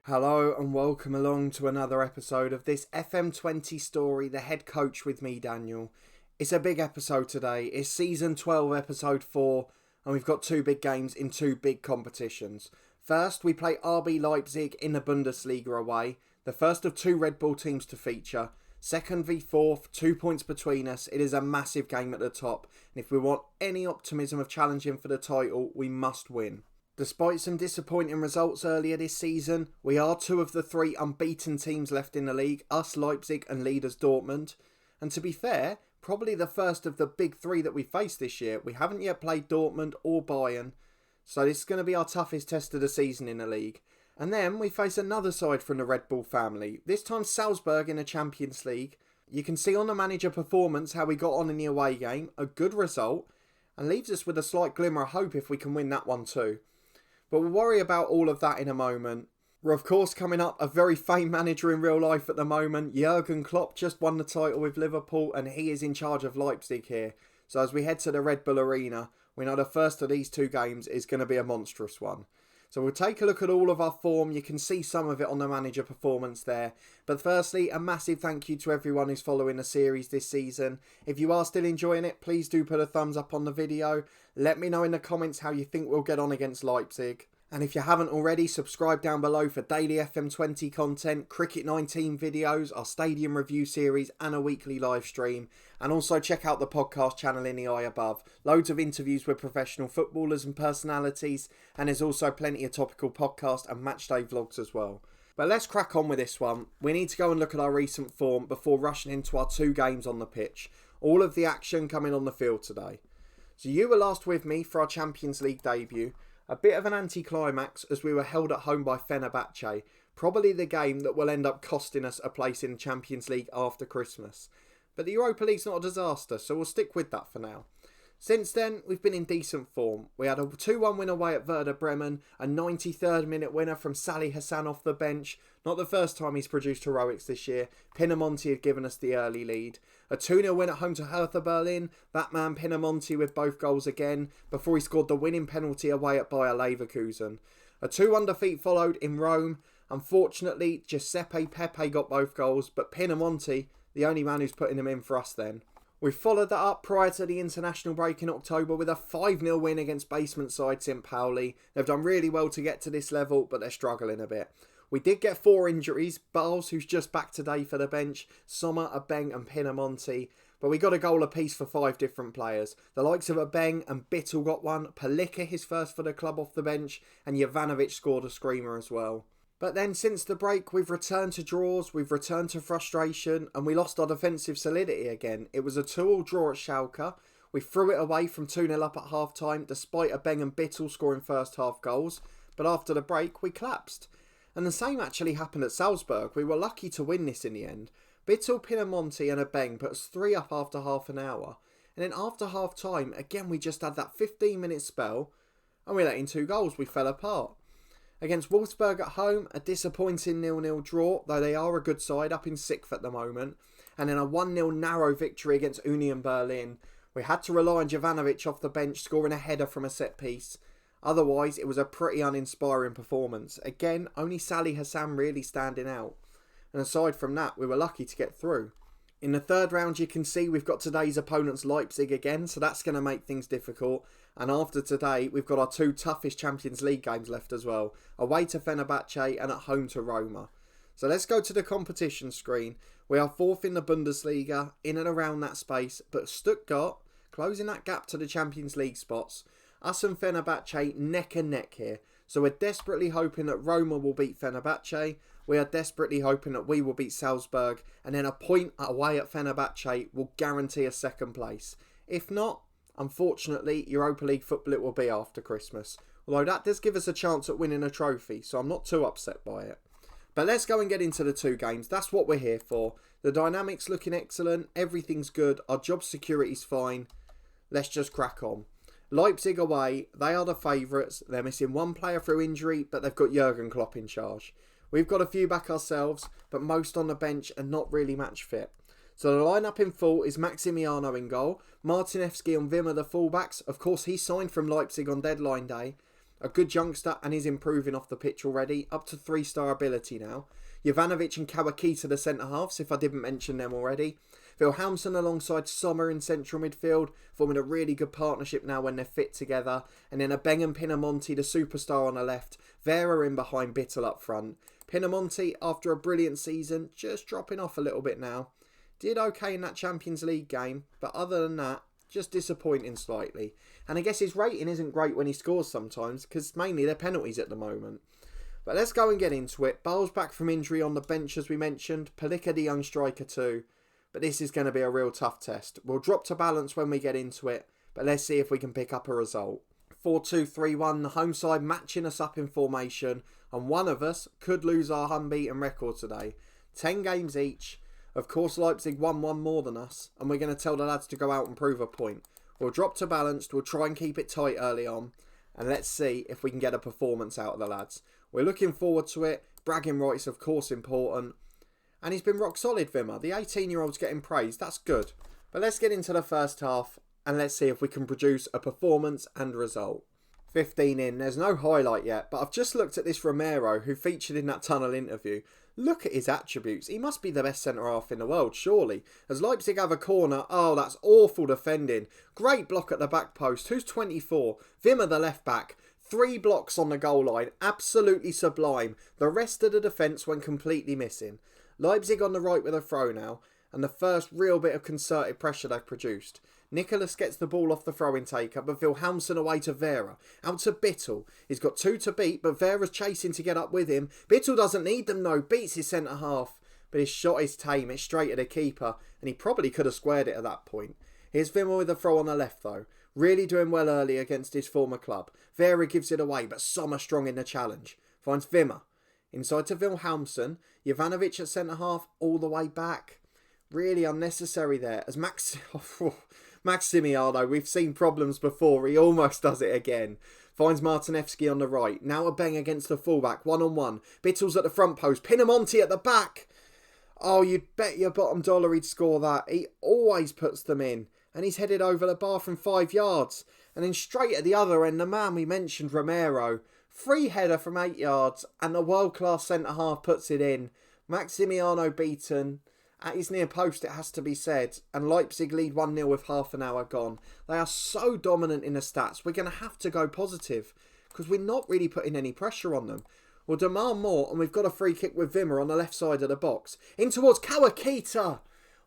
Hello and welcome along to another episode of this FM20 story, The Head Coach with me, Daniel. It's a big episode today. It's season 12, episode 4, and we've got two big games in two big competitions. First, we play RB Leipzig in the Bundesliga away, the first of two Red Bull teams to feature. Second v fourth, 2 points between us. It is a massive game at the top, and if we want any optimism of challenging for the title, we must win. Despite some disappointing results earlier this season, we are two of the three unbeaten teams left in the league, us, Leipzig and leaders Dortmund. And to be fair, probably the first of the big three that we faced this year. We haven't yet played Dortmund or Bayern, so this is going to be our toughest test of the season in the league. And then we face another side from the Red Bull family, this time Salzburg in the Champions League. You can see on the manager performance how we got on in the away game, a good result, and leaves us with a slight glimmer of hope if we can win that one too. But we'll worry about all of that in a moment. We're of course coming up a very famed manager in real life at the moment. Jurgen Klopp just won the title with Liverpool and he is in charge of Leipzig here. So as we head to the Red Bull Arena, we know the first of these two games is going to be a monstrous one. So we'll take a look at all of our form. You can see some of it on the manager performance there. But firstly, a massive thank you to everyone who's following the series this season. If you are still enjoying it, please do put a thumbs up on the video. Let me know in the comments how you think we'll get on against Leipzig. And if you haven't already, subscribe down below for daily FM20 content, Cricket 19 videos, our stadium review series and a weekly live stream. And also check out the podcast channel in the eye above. Loads of interviews with professional footballers and personalities. And there's also plenty of topical podcast and matchday vlogs as well. But let's crack on with this one. We need to go and look at our recent form before rushing into our two games on the pitch. All of the action coming on the field today. So you were last with me for our Champions League debut. A bit of an anticlimax as we were held at home by Fenerbahce, probably the game that will end up costing us a place in the Champions League after Christmas. But the Europa League's not a disaster, so we'll stick with that for now. Since then, we've been in decent form. We had a 2-1 win away at Werder Bremen, a 93rd minute winner from Salih Hassan off the bench. Not the first time he's produced heroics this year. Pinamonti had given us the early lead. A 2-0 win at home to Hertha Berlin. That man Pinamonti with both goals again, before he scored the winning penalty away at Bayer Leverkusen. A 2-1 defeat followed in Rome. Unfortunately, Giuseppe Pepe got both goals, but Pinamonti, the only man who's putting them in for us then. We followed that up prior to the international break in October with a 5-0 win against basement side St. Pauli. They've done really well to get to this level, but they're struggling a bit. We did get 4 injuries. Bales, who's just back today for the bench, Sommer, Abeng and Pinamonti. But we got a goal apiece for 5 different players. The likes of Abeng and Bittel got one, Palika his first for the club off the bench, and Jovanovic scored a screamer as well. But then since the break, we've returned to draws, we've returned to frustration, and we lost our defensive solidity again. It was a 2-2 draw at Schalke. We threw it away from 2-0 up at half-time, despite Abeng and Bittel scoring first half goals. But after the break, we collapsed. And the same actually happened at Salzburg. We were lucky to win this in the end. Bittel, Pinamonti and Abeng put us 3 up after half an hour. And then after half-time, again we just had that 15-minute spell, and we let in 2 goals. We fell apart. Against Wolfsburg at home, a disappointing 0-0 draw, though they are a good side, up in 6th at the moment. And then a 1-0 narrow victory against Union Berlin. We had to rely on Jovanovic off the bench, scoring a header from a set piece. Otherwise, it was a pretty uninspiring performance. Again, only Salih Hassan really standing out. And aside from that, we were lucky to get through. In the third round, you can see we've got today's opponents Leipzig again, so that's going to make things difficult. And after today, we've got our 2 toughest Champions League games left as well. Away to Fenerbahce and at home to Roma. So let's go to the competition screen. We are 4th in the Bundesliga, in and around that space, but Stuttgart, closing that gap to the Champions League spots. Us and Fenerbahce neck and neck here. So we're desperately hoping that Roma will beat Fenerbahce. We are desperately hoping that we will beat Salzburg. And then a point away at Fenerbahce will guarantee a 2nd place. If not, unfortunately, Europa League football it will be after Christmas. Although that does give us a chance at winning a trophy, so I'm not too upset by it. But let's go and get into the 2 games. That's what we're here for. The dynamics looking excellent. Everything's good. Our job security's fine. Let's just crack on. Leipzig away, they are the favourites. They're missing 1 player through injury, but they've got Jurgen Klopp in charge. We've got a few back ourselves, but most on the bench and not really match fit. So the lineup in full is Maximiano in goal, Martinevski and Wimmer the fullbacks. Of course, he signed from Leipzig on deadline day. A good youngster and is improving off the pitch already, up to 3-star ability now. Jovanovic and Kawakita the centre-halves, if I didn't mention them already. Wilhelmsen alongside Sommer in central midfield, forming a really good partnership now when they're fit together. And then Abeng and Pinamonti, the superstar on the left. Vera in behind, Bittel up front. Pinamonti, after a brilliant season, just dropping off a little bit now. Did okay in that Champions League game, but other than that, just disappointing slightly. And I guess his rating isn't great when he scores sometimes, because mainly they're penalties at the moment. But let's go and get into it. Bale's back from injury on the bench, as we mentioned. Palika, the young striker too. But this is going to be a real tough test. We'll drop to balance when we get into it, but let's see if we can pick up a result. 4-2-3-1, the home side matching us up in formation, and one of us could lose our unbeaten record today. 10 games each. Of course, Leipzig won one more than us, and we're going to tell the lads to go out and prove a point. We'll drop to balanced, we'll try and keep it tight early on, and let's see if we can get a performance out of the lads. We're looking forward to it. Bragging rights, of course, important. And he's been rock solid, Wimmer. The 18-year-old's getting praised. That's good. But let's get into the first half and let's see if we can produce a performance and result. 15 in. There's no highlight yet, but I've just looked at this Romero who featured in that tunnel interview. Look at his attributes. He must be the best centre-half in the world, surely. As Leipzig have a corner, oh, that's awful defending. Great block at the back post. Who's 24? Wimmer, the left-back. 3 blocks on the goal line. Absolutely sublime. The rest of the defence went completely missing. Leipzig on the right with a throw now, and the first real bit of concerted pressure they've produced. Nicholas gets the ball off the throw-in taker, but Wilhelmsen away to Vera. Out to Bittel. He's got 2 to beat, but Vera's chasing to get up with him. Bittel doesn't need them though, beats his centre-half. But his shot is tame, it's straight at the keeper, and he probably could have squared it at that point. Here's Wimmer with a throw on the left though. Really doing well early against his former club. Vera gives it away, but Sommer strong in the challenge. Finds Wimmer. Inside to Wilhelmsen. Jovanovic at centre-half, all the way back. Really unnecessary there. As Maximiano, we've seen problems before. He almost does it again. Finds Martinevski on the right. Now a bang against the fullback. 1-on-1. Bittel's at the front post. Pinamonti at the back. Oh, you'd bet your bottom dollar he'd score that. He always puts them in. And he's headed over the bar from 5 yards. And then straight at the other end, the man we mentioned, Romero. Free header from 8 yards. And the world-class centre-half puts it in. Maximiano beaten. At his near post, it has to be said. And Leipzig lead 1-0 with half an hour gone. They are so dominant in the stats. We're going to have to go positive. Because we're not really putting any pressure on them. We'll demand more. And we've got a free kick with Wimmer on the left side of the box. In towards Kawakita.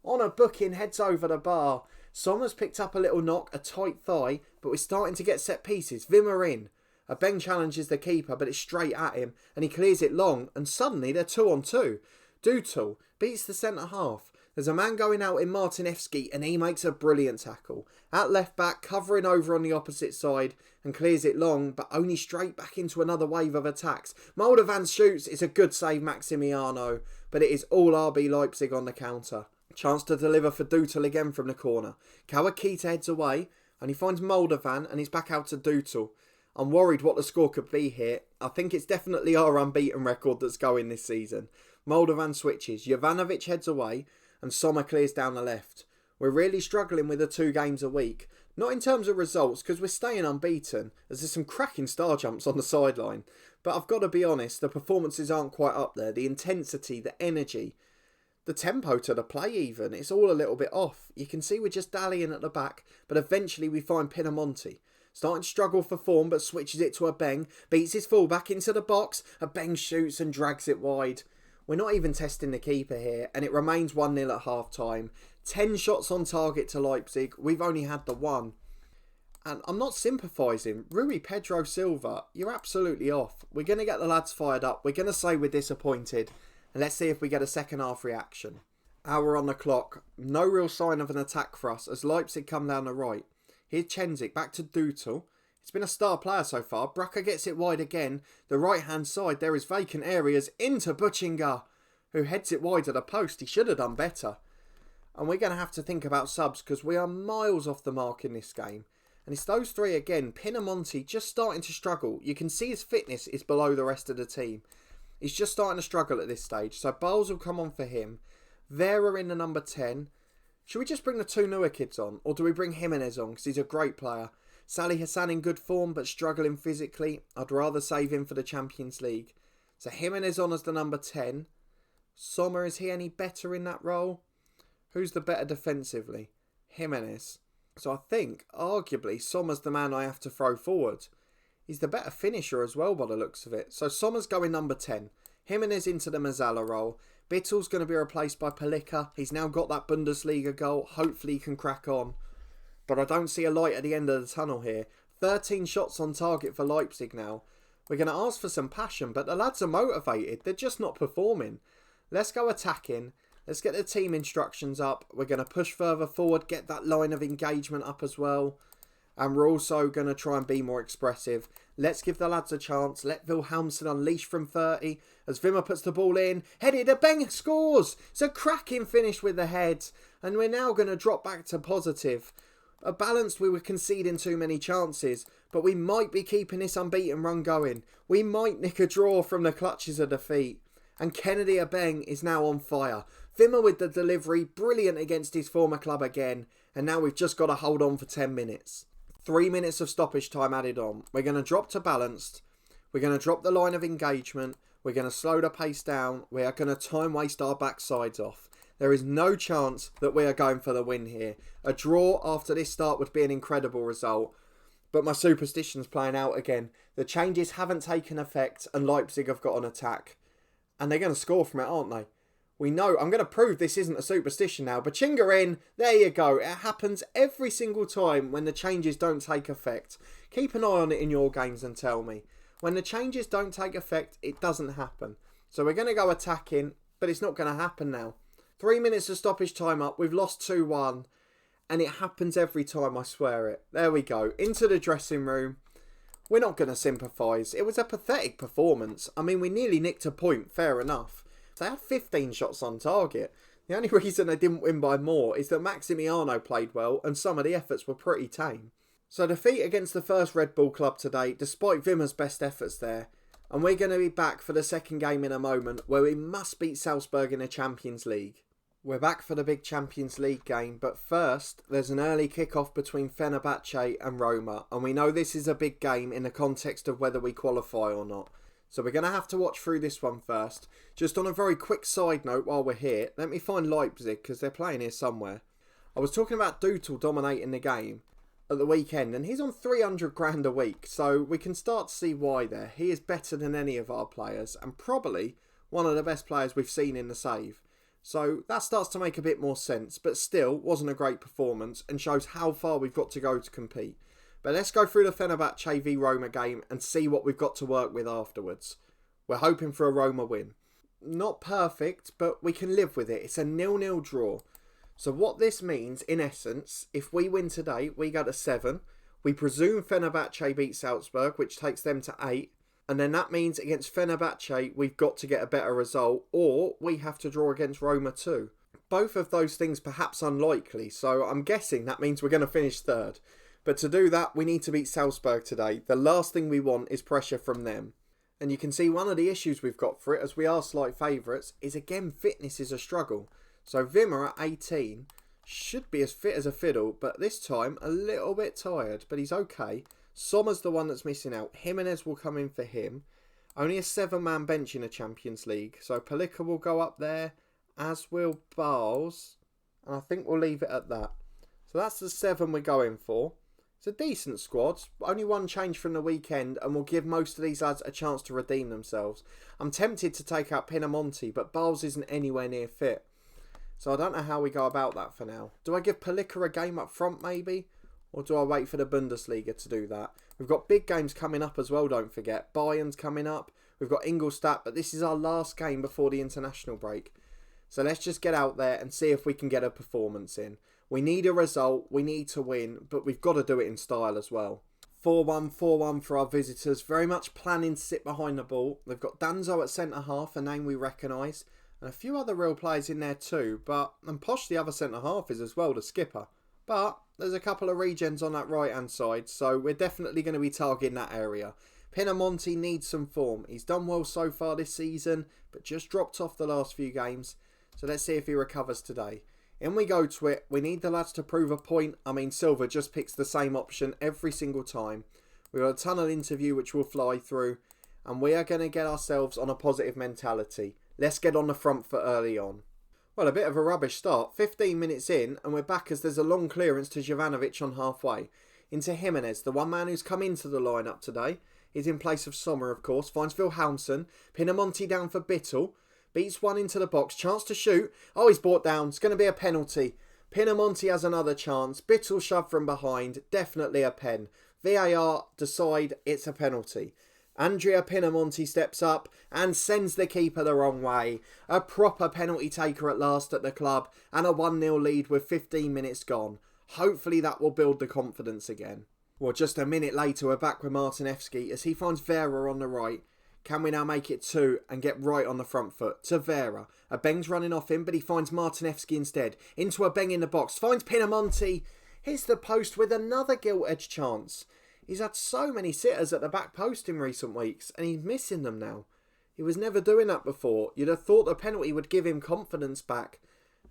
On a booking, heads over the bar. Sommer's picked up a little knock, a tight thigh. But we're starting to get set pieces. Wimmer in. Abeng challenges the keeper, but it's straight at him. And he clears it long. And suddenly they're 2-on-2. Dutel beats the centre-half. There's a man going out in Martinevski and he makes a brilliant tackle. At left-back, covering over on the opposite side and clears it long, but only straight back into another wave of attacks. Moldovan shoots. It's a good save, Maximiano, but it is all RB Leipzig on the counter. Chance to deliver for Dutel again from the corner. Kawakita heads away and he finds Moldovan and he's back out to Dutel. I'm worried what the score could be here. I think it's definitely our unbeaten record that's going this season. Moldovan switches. Jovanovic heads away and Sommer clears down the left. We're really struggling with the 2 games a week. Not in terms of results because we're staying unbeaten as there's some cracking star jumps on the sideline. But I've got to be honest, the performances aren't quite up there. The intensity, the energy, the tempo to the play even. It's all a little bit off. You can see we're just dallying at the back, but eventually we find Pinamonti. Starting to struggle for form, but switches it to Abeng. Beats his fullback into the box. Abeng shoots and drags it wide. We're not even testing the keeper here, and it remains 1-0 at half-time. 10 shots on target to Leipzig. We've only had the 1. And I'm not sympathising. Rui Pedro Silva, you're absolutely off. We're going to get the lads fired up. We're going to say we're disappointed. And let's see if we get a second half reaction. Hour on the clock. No real sign of an attack for us as Leipzig come down the right. Here's Chenzik, back to Dutel. It's been a star player so far. Brucker gets it wide again. The right-hand side, there is vacant areas. Into Buchinger, who heads it wide at a post. He should have done better. And we're going to have to think about subs because we are miles off the mark in this game. And it's those 3 again. Pinamonti just starting to struggle. You can see his fitness is below the rest of the team. He's just starting to struggle at this stage. So Bowles will come on for him. Vera in the number 10. Should we just bring the 2 newer kids on? Or do we bring Jimenez on? Because he's a great player. Salih Hassan in good form but struggling physically. I'd rather save him for the Champions League. So Jimenez on as the number 10. Sommer, is he any better in that role? Who's the better defensively? Jimenez. So I think, arguably, Sommer's the man I have to throw forward. He's the better finisher as well by the looks of it. So Sommer's going number 10. Jimenez into the Mazzala role. Bittel's going to be replaced by Palika. He's now got that Bundesliga goal. Hopefully he can crack on. But I don't see a light at the end of the tunnel here. 13 shots on target for Leipzig now. We're going to ask for some passion, but the lads are motivated. They're just not performing. Let's go attacking. Let's get the team instructions up. We're going to push further forward, get that line of engagement up as well. And we're also going to try and be more expressive. Let's give the lads a chance. Let Wilhelmsen unleash from 30 as Wimmer puts the ball in. Headed, Beng scores. It's a cracking finish with the head. And we're now going to drop back to positive. A balanced, we were conceding too many chances, but we might be keeping this unbeaten run going. We might nick a draw from the clutches of defeat. And Kennedy Abeng is now on fire. Wimmer with the delivery, brilliant against his former club again. And now we've just got to hold on for 10 minutes. 3 minutes of stoppage time added on. We're going to drop to balanced. We're going to drop the line of engagement. We're going to slow the pace down. We are going to time waste our backsides off. There is no chance that we are going for the win here. A draw after this start would be an incredible result. But my superstition's playing out again. The changes haven't taken effect and Leipzig have got an attack. And they're going to score from it, aren't they? We know. I'm going to prove this isn't a superstition now. Bachinga in. There you go. It happens every single time when the changes don't take effect. Keep an eye on it in your games and tell me. When the changes don't take effect, it doesn't happen. So we're going to go attacking, but it's not going to happen now. 3 minutes of stoppage time up. We've lost 2-1. And it happens every time, I swear it. There we go. Into the dressing room. We're not going to sympathise. It was a pathetic performance. I mean, we nearly nicked a point. Fair enough. They had 15 shots on target. The only reason they didn't win by more is that Maximiano played well and some of the efforts were pretty tame. So defeat against the first Red Bull club today, despite Wimmer's best efforts there. And we're going to be back for the second game in a moment where we must beat Salzburg in the Champions League. We're back for the big Champions League game, but first, there's an early kick-off between Fenerbahce and Roma, and we know this is a big game in the context of whether we qualify or not. So we're going to have to watch through this one first. Just on a very quick side note while we're here, let me find Leipzig, because they're playing here somewhere. I was talking about Dutel dominating the game at the weekend, and he's on 300 grand a week, so we can start to see why there. He is better than any of our players, and probably one of the best players we've seen in the save. So that starts to make a bit more sense, but still wasn't a great performance and shows how far we've got to go to compete. But let's go through the Fenerbahce v Roma game and see what we've got to work with afterwards. We're hoping for a Roma win. Not perfect, but we can live with it. It's a 0-0 draw. So what this means, in essence, if we win today, we go to 7. We presume Fenerbahce beat Salzburg, which takes them to 8. And then that means against Fenerbahce, we've got to get a better result, or we have to draw against Roma too. Both of those things perhaps unlikely, so I'm guessing that means we're going to finish 3rd. But to do that, we need to beat Salzburg today. The last thing we want is pressure from them. And you can see one of the issues we've got for it, as we are slight favourites, is again fitness is a struggle. So Wimmer at 18 should be as fit as a fiddle, but this time a little bit tired, but he's okay. Sommer's the one that's missing out. Jimenez will come in for him. Only a 7-man bench in the Champions League. So Palika will go up there, as will Bowles. And I think we'll leave it at that. So that's the 7 we're going for. It's a decent squad. Only one change from the weekend, and we'll give most of these lads a chance to redeem themselves. I'm tempted to take out Pinamonti, but Bowles isn't anywhere near fit. So I don't know how we go about that for now. Do I give Palika a game up front maybe? Or do I wait for the Bundesliga to do that? We've got big games coming up as well, don't forget. Bayern's coming up. We've got Ingolstadt, but this is our last game before the international break. So let's just get out there and see if we can get a performance in. We need a result, we need to win, but we've got to do it in style as well. 4-1, 4-1 for our visitors. Very much planning to sit behind the ball. They've got Danzo at centre-half, a name we recognise. And a few other real players in there too. And Posh, the other centre-half, is as well, the skipper. But there's a couple of regens on that right-hand side, so we're definitely going to be targeting that area. Pinamonti needs some form. He's done well so far this season, but just dropped off the last few games. So let's see if he recovers today. In we go to it. We need the lads to prove a point. I mean, Silva just picks the same option every single time. We've got a tunnel interview which we'll fly through. And we are going to get ourselves on a positive mentality. Let's get on the front foot early on. Well, a bit of a rubbish start. 15 minutes in and we're back as there's a long clearance to Jovanovic on halfway. Into Jimenez, the one man who's come into the lineup today. He's in place of Sommer, of course. Finds Wilhelmsen. Pinamonti down for Bittel. Beats one into the box. Chance to shoot. Oh, he's brought down. It's going to be a penalty. Pinamonti has another chance. Bittel shoved from behind. Definitely a pen. VAR decide it's a penalty. Andrea Pinamonti steps up and sends the keeper the wrong way. A proper penalty taker at last at the club. And a 1-0 lead with 15 minutes gone. Hopefully that will build the confidence again. Well, just a minute later, we're back with Martinevski as he finds Vera on the right. Can we now make it 2 and get right on the front foot? To Vera. A Beng's running off him, but he finds Martinevski instead. Into a Beng in the box. Finds Pinamonti. Hits the post with another gilt-edged chance. He's had so many sitters at the back post in recent weeks, and he's missing them now. He was never doing that before. You'd have thought the penalty would give him confidence back.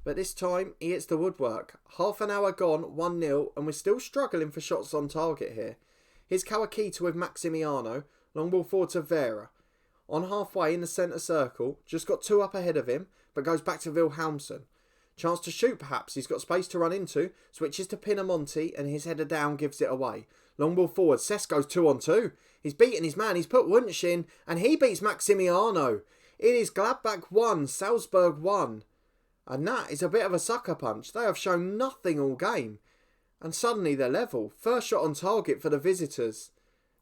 But this time, he hits the woodwork. Half an hour gone, 1-0, and we're still struggling for shots on target here. Here's Kawakita with Maximiano. Long ball forward to Vera. On halfway in the centre circle, just got 2 up ahead of him, but goes back to Wilhelmsen. Chance to shoot perhaps, he's got space to run into, switches to Pinamonti, and his header down gives it away. Long ball forward, Sesko's 2-on-2. He's beaten his man, he's put Wunsch in, and he beats Maximiano. It is Gladbach 1, Salzburg 1. And that is a bit of a sucker punch. They have shown nothing all game. And suddenly they're level. First shot on target for the visitors.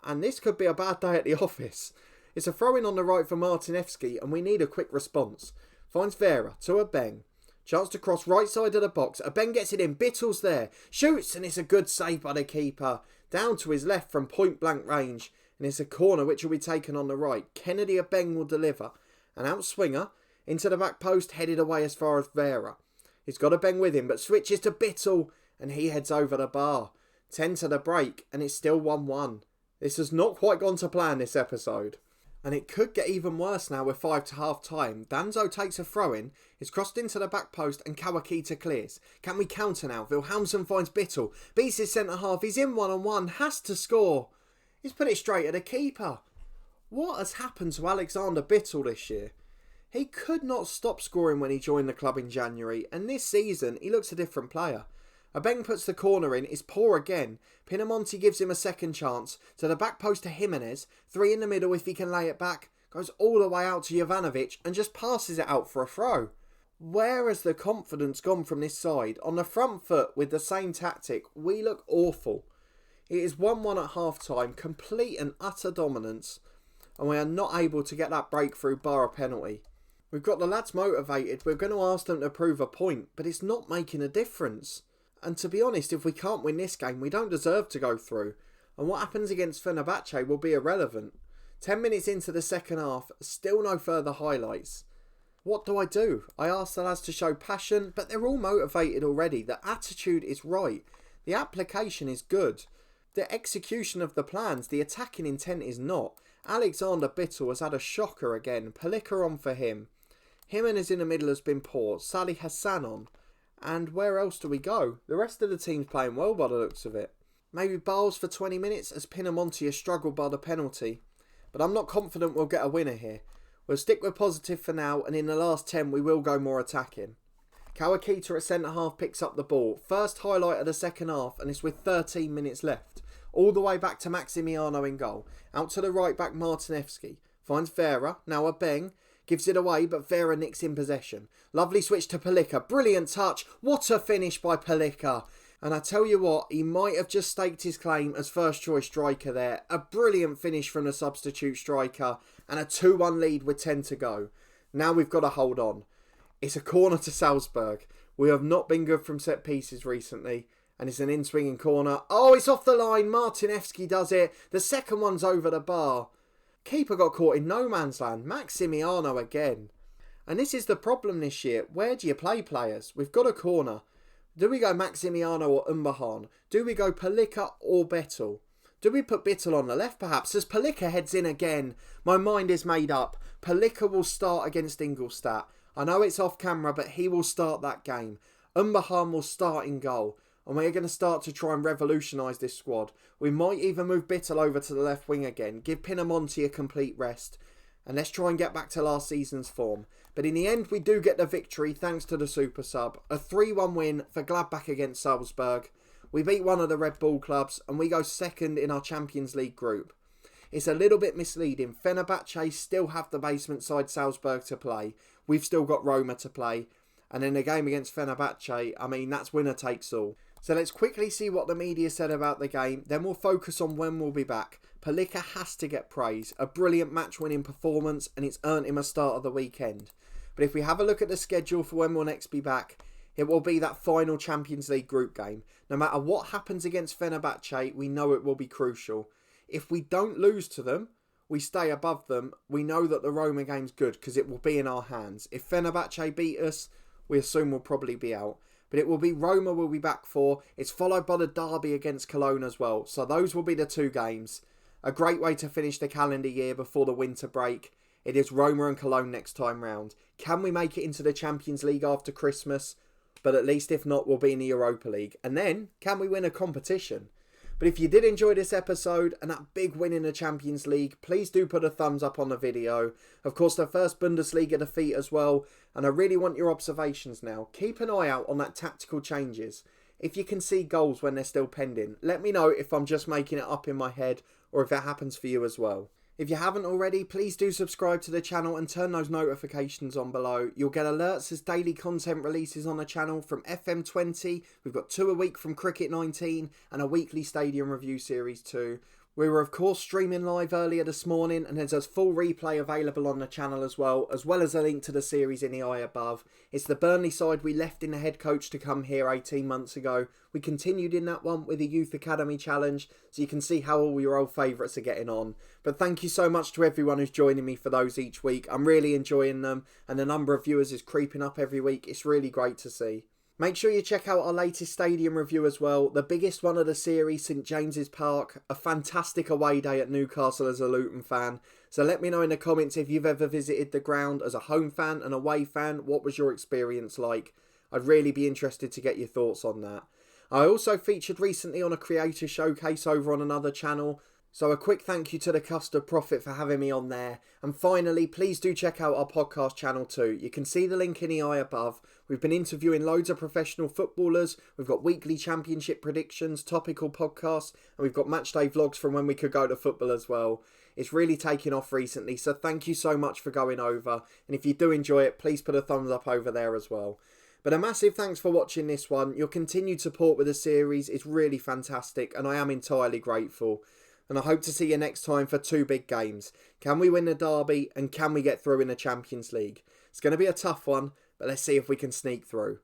And this could be a bad day at the office. It's a throw-in on the right for Martinevski and we need a quick response. Finds Vera to a Beng. Chance to cross right side of the box. A Beng gets it in. Bittel's there. Shoots and it's a good save by the keeper. Down to his left from point blank range. And it's a corner which will be taken on the right. Kennedy a Beng will deliver. An outswinger. Into the back post, headed away as far as Vera. He's got a Beng with him, but switches to Bittel, and he heads over the bar. 10 to the break, and it's still 1-1. This has not quite gone to plan this episode. And it could get even worse now with 5 to half time. Danzo takes a throw-in, is crossed into the back post, and Kawakita clears. Can we counter now? Wilhelmsen finds Bittel, beats his centre-half, he's in 1-on-1, has to score. He's put it straight at the keeper. What has happened to Alexander Bittel this year? He could not stop scoring when he joined the club in January, and this season he looks a different player. A Beng puts the corner in, is poor again. Pinamonti gives him a second chance. To the back post to Jimenez. 3 in the middle if he can lay it back. Goes all the way out to Jovanovic and just passes it out for a throw. Where has the confidence gone from this side? On the front foot with the same tactic, we look awful. It is 1-1 at half time, complete and utter dominance, and we are not able to get that breakthrough bar a penalty. We've got the lads motivated, we're going to ask them to prove a point, but it's not making a difference. And to be honest, if we can't win this game, we don't deserve to go through. And what happens against Fenerbahce will be irrelevant. 10 minutes into the second half, still no further highlights. What do I do? I ask the lads to show passion, but they're all motivated already. The attitude is right. The application is good. The execution of the plans, the attacking intent is not. Alexander Bittel has had a shocker again. Palika on for him. Jimenez in the middle has been poor. Salih Hassan on. And where else do we go? The rest of the team's playing well by the looks of it. Maybe Bowles for 20 minutes as Pinamonti has struggled by the penalty. But I'm not confident we'll get a winner here. We'll stick with positive for now, and in the last 10 we will go more attacking. Kawakita at centre-half picks up the ball. First highlight of the second half, and it's with 13 minutes left. All the way back to Maximiano in goal. Out to the right back Martinevski. Finds Vera, now a Beng. Gives it away, but Vera nicks in possession. Lovely switch to Palika. Brilliant touch. What a finish by Palika. And I tell you what, he might have just staked his claim as first choice striker there. A brilliant finish from the substitute striker. And a 2-1 lead with 10 to go. Now we've got to hold on. It's a corner to Salzburg. We have not been good from set pieces recently. And it's an in-swinging corner. Oh, it's off the line. Martinevski does it. The second one's over the bar. Keeper got caught in no man's land. Maximiano again. And this is the problem this year. Where do you play players? We've got a corner. Do we go Maximiano or Umbahan? Do we go Palika or Bittel? Do we put Bittel on the left perhaps? As Palika heads in again. My mind is made up. Palika will start against Ingolstadt. I know it's off camera, but he will start that game. Umbahan will start in goal, and we're going to start to try and revolutionise this squad. We might even move Bittel over to the left wing again, give Pinamonti a complete rest, and let's try and get back to last season's form. But in the end, we do get the victory thanks to the super sub. A 3-1 win for Gladbach against Salzburg. We beat one of the Red Bull clubs, and we go second in our Champions League group. It's a little bit misleading. Fenerbahce still have the basement side Salzburg to play. We've still got Roma to play. And in a game against Fenerbahce, I mean, that's winner takes all. So let's quickly see what the media said about the game. Then we'll focus on when we'll be back. Palika has to get praise. A brilliant match-winning performance, and it's earned him a start of the weekend. But if we have a look at the schedule for when we'll next be back, it will be that final Champions League group game. No matter what happens against Fenerbahce, we know it will be crucial. If we don't lose to them, we stay above them, we know that the Roma game's good because it will be in our hands. If Fenerbahce beat us, we assume we'll probably be out. But it will be Roma we'll be back for. It's followed by the derby against Cologne as well. So those will be the two games. A great way to finish the calendar year before the winter break. It is Roma and Cologne next time round. Can we make it into the Champions League after Christmas? But at least if not, we'll be in the Europa League. And then, can we win a competition? But if you did enjoy this episode and that big win in the Champions League, please do put a thumbs up on the video. Of course, the first Bundesliga defeat as well. And I really want your observations now. Keep an eye out on that tactical changes. If you can see goals when they're still pending, let me know if I'm just making it up in my head or if it happens for you as well. If you haven't already, please do subscribe to the channel and turn those notifications on below. You'll get alerts as daily content releases on the channel from FM20. We've got 2 a week from Cricket 19 and a weekly stadium review series too. We were of course streaming live earlier this morning, and there's a full replay available on the channel as well as a link to the series in the eye above. It's the Burnley side we left in the head coach to come here 18 months ago. We continued in that one with a Youth Academy Challenge, so you can see how all your old favourites are getting on. But thank you so much to everyone who's joining me for those each week. I'm really enjoying them, and the number of viewers is creeping up every week. It's really great to see. Make sure you check out our latest stadium review as well, the biggest one of the series, St James's Park, a fantastic away day at Newcastle as a Luton fan. So let me know in the comments if you've ever visited the ground as a home fan and away fan, what was your experience like? I'd really be interested to get your thoughts on that. I also featured recently on a creator showcase over on another channel, so a quick thank you to the Custard Prophet for having me on there. And finally, please do check out our podcast channel too. You can see the link in the eye above. We've been interviewing loads of professional footballers. We've got weekly championship predictions, topical podcasts, and we've got matchday vlogs from when we could go to football as well. It's really taken off recently, so thank you so much for going over. And if you do enjoy it, please put a thumbs up over there as well. But a massive thanks for watching this one. Your continued support with the series is really fantastic, and I am entirely grateful. And I hope to see you next time for 2 big games. Can we win the derby, and can we get through in the Champions League? It's going to be a tough one, but let's see if we can sneak through.